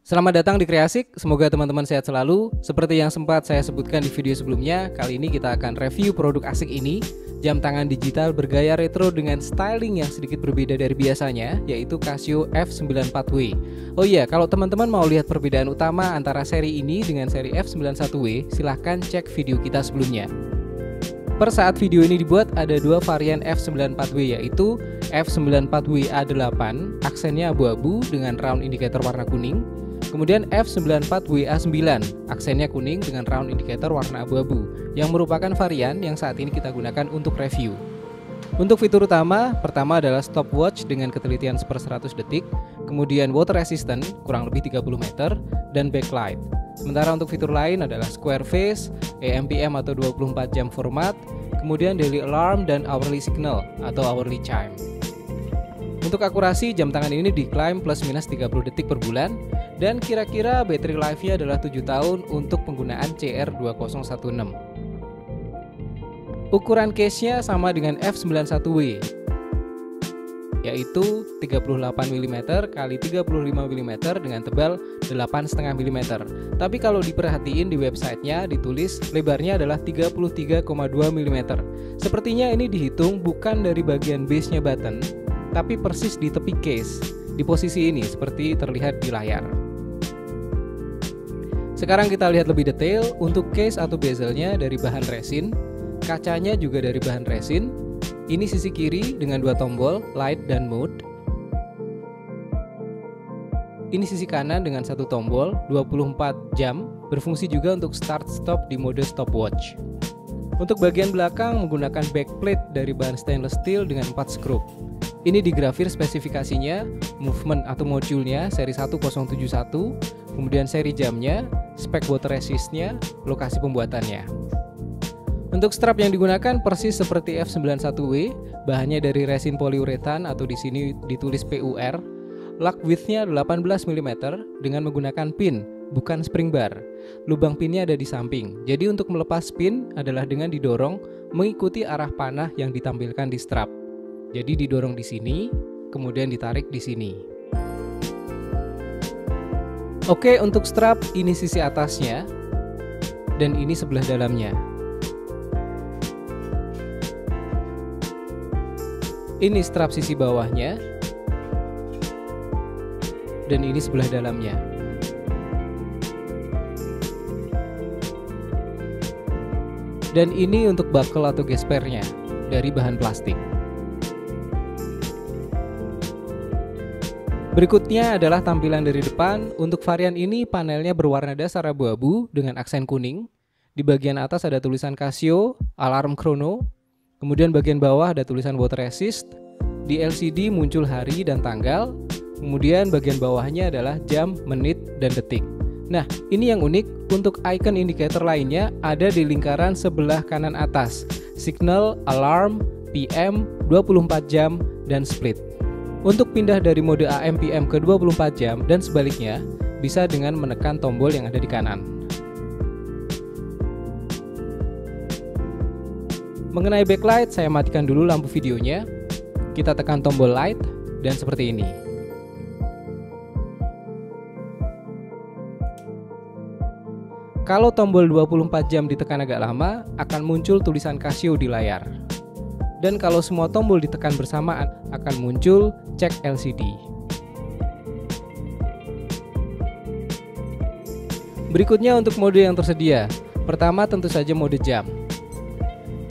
Selamat datang di Kreasik, semoga teman-teman sehat selalu. Seperti yang sempat saya sebutkan di video sebelumnya, kali ini kita akan review produk asik ini, jam tangan digital bergaya retro dengan styling yang sedikit berbeda dari biasanya, yaitu Casio F94W. Oh iya, kalau teman-teman mau lihat perbedaan utama antara seri ini dengan seri F91W, silahkan cek video kita sebelumnya. Per saat video ini dibuat ada dua varian F94W, yaitu F94W A8, aksennya abu-abu dengan round indicator warna kuning. Kemudian F94WA9, aksennya kuning dengan round indicator warna abu-abu, yang merupakan varian yang saat ini kita gunakan untuk review. Untuk fitur utama, pertama adalah stopwatch dengan ketelitian 1/100 detik, kemudian water resistant kurang lebih 30 meter, dan backlight. Sementara untuk fitur lain adalah square face, AM/PM atau 24 jam format, kemudian daily alarm dan hourly signal atau hourly chime. Untuk akurasi, jam tangan ini diklaim plus minus 30 detik per bulan, dan kira-kira battery life-nya adalah 7 tahun untuk penggunaan CR2016. Ukuran case-nya sama dengan F91W, yaitu 38 mm x 35 mm dengan tebal 8,5 mm. Tapi kalau diperhatiin di websitenya ditulis lebarnya adalah 33,2 mm. Sepertinya ini dihitung bukan dari bagian base-nya button, tapi persis di tepi case, di posisi ini seperti terlihat di layar. Sekarang kita lihat lebih detail. Untuk case atau bezelnya dari bahan resin, kacanya juga dari bahan resin. Ini sisi kiri dengan dua tombol, light dan mode. Ini sisi kanan dengan satu tombol, 24 jam, berfungsi juga untuk start stop di mode stopwatch. Untuk bagian belakang menggunakan backplate dari bahan stainless steel dengan 4 skrup. Ini digrafir spesifikasinya, movement atau modulnya seri 1071, kemudian seri jamnya, spek water resistnya, lokasi pembuatannya. Untuk strap yang digunakan persis seperti F91W, bahannya dari resin poliuretan atau di sini ditulis PUR. Lug width-nya 18 mm dengan menggunakan pin, bukan spring bar. Lubang pinnya ada di samping. Jadi untuk melepas pin adalah dengan didorong mengikuti arah panah yang ditampilkan di strap. Jadi didorong di sini, kemudian ditarik di sini. Oke, untuk strap ini sisi atasnya dan ini sebelah dalamnya. Ini strap sisi bawahnya dan ini sebelah dalamnya. Dan ini untuk buckle atau gespernya dari bahan plastik. Berikutnya adalah tampilan dari depan. Untuk varian ini panelnya berwarna dasar abu-abu dengan aksen kuning. Di bagian atas ada tulisan Casio, alarm chrono. Kemudian bagian bawah ada tulisan water resist. Di LCD muncul hari dan tanggal. Kemudian bagian bawahnya adalah jam, menit, dan detik. Nah, ini yang unik. Untuk icon indikator lainnya ada di lingkaran sebelah kanan atas. Signal, alarm, PM, 24 jam, dan split. Untuk pindah dari mode AM/PM ke 24 jam dan sebaliknya, bisa dengan menekan tombol yang ada di kanan. Mengenai backlight, saya matikan dulu lampu videonya. Kita tekan tombol light dan seperti ini. Kalau tombol 24 jam ditekan agak lama, akan muncul tulisan Casio di layar. Dan kalau semua tombol ditekan bersamaan, akan muncul cek LCD. Berikutnya untuk mode yang tersedia. Pertama tentu saja mode jam.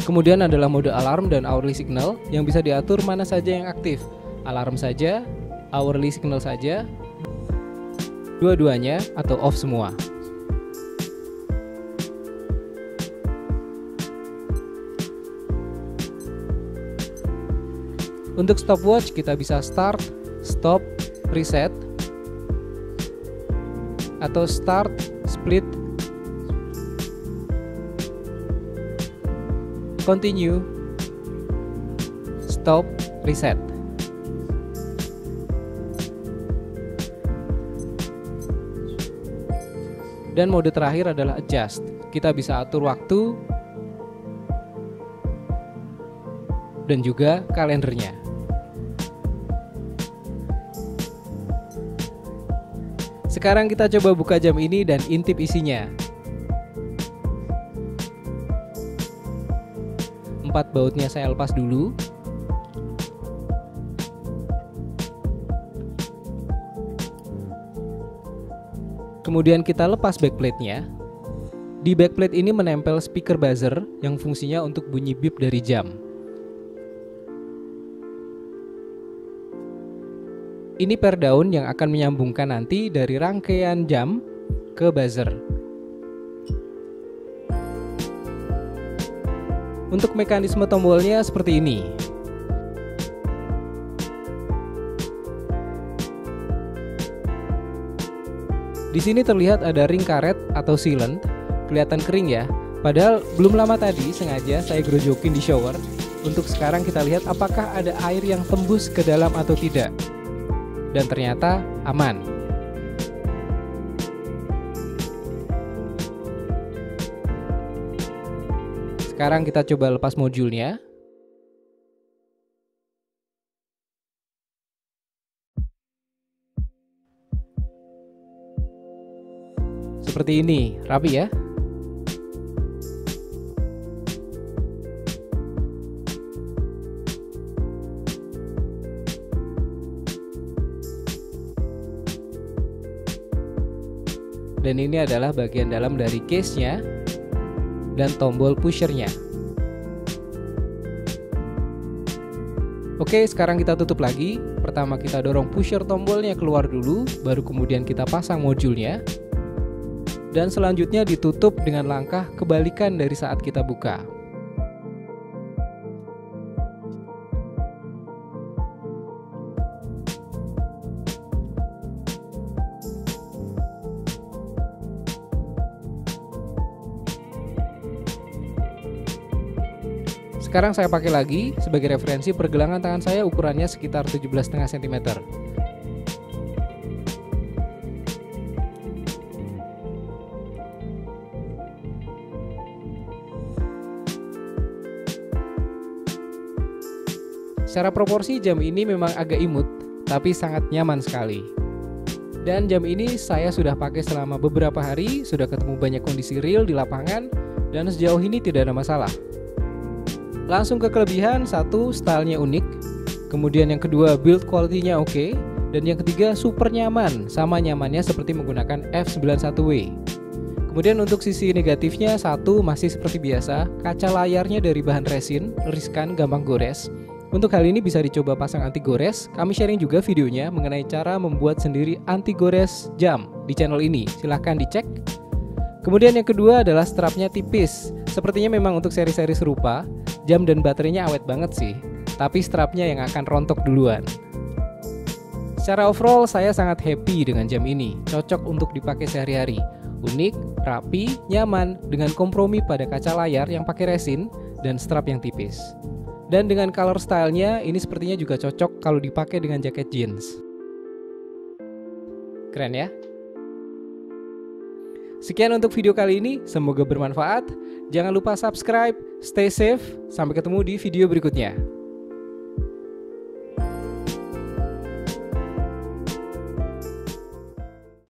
Kemudian adalah mode alarm dan hourly signal yang bisa diatur mana saja yang aktif. Alarm saja, hourly signal saja, dua-duanya atau off semua. Untuk stopwatch kita bisa start, stop, reset, atau start, split, continue, stop, reset. Dan mode terakhir adalah adjust. Kita bisa atur waktu dan juga kalendernya. Sekarang kita coba buka jam ini dan intip isinya. 4 bautnya saya lepas dulu. Kemudian kita lepas backplate-nya. Di backplate ini menempel speaker buzzer yang fungsinya untuk bunyi bip dari jam. Ini per daun yang akan menyambungkan nanti dari rangkaian jam ke buzzer. Untuk mekanisme tombolnya seperti ini. Di sini terlihat ada ring karet atau sealant. Kelihatan kering ya, padahal belum lama tadi sengaja saya grojokin di shower. Untuk sekarang kita lihat apakah ada air yang tembus ke dalam atau tidak. Dan ternyata aman. Sekarang kita coba lepas modulnya. Seperti ini, rapi ya. Dan ini adalah bagian dalam dari case-nya dan tombol pushernya. Oke, sekarang kita tutup lagi. Pertama kita dorong pusher tombolnya keluar dulu, baru kemudian kita pasang modulnya. Dan selanjutnya ditutup dengan langkah kebalikan dari saat kita buka. Sekarang saya pakai lagi sebagai referensi, pergelangan tangan saya ukurannya sekitar 17,5 cm. Secara proporsi jam ini memang agak imut, tapi sangat nyaman sekali. Dan jam ini saya sudah pakai selama beberapa hari, sudah ketemu banyak kondisi real di lapangan, dan sejauh ini tidak ada masalah. Langsung ke kelebihan, satu, stylenya unik. Kemudian yang kedua, build quality-nya oke. Dan yang ketiga, super nyaman, sama nyamannya seperti menggunakan F91W. Kemudian untuk sisi negatifnya, satu, masih seperti biasa, kaca layarnya dari bahan resin, riskan, gampang gores. Untuk hal ini bisa dicoba pasang anti gores. Kami sharing juga videonya mengenai cara membuat sendiri anti gores jam di channel ini, silahkan dicek. Kemudian yang kedua adalah strapnya tipis. Sepertinya memang untuk seri-seri serupa, jam dan baterainya awet banget sih, tapi strapnya yang akan rontok duluan. Secara overall saya sangat happy dengan jam ini, cocok untuk dipakai sehari-hari. Unik, rapi, nyaman, dengan kompromi pada kaca layar yang pakai resin dan strap yang tipis. Dan dengan color stylenya, ini sepertinya juga cocok kalau dipakai dengan jaket jeans. Keren ya? Sekian untuk video kali ini, semoga bermanfaat. Jangan lupa subscribe, stay safe, sampai ketemu di video berikutnya.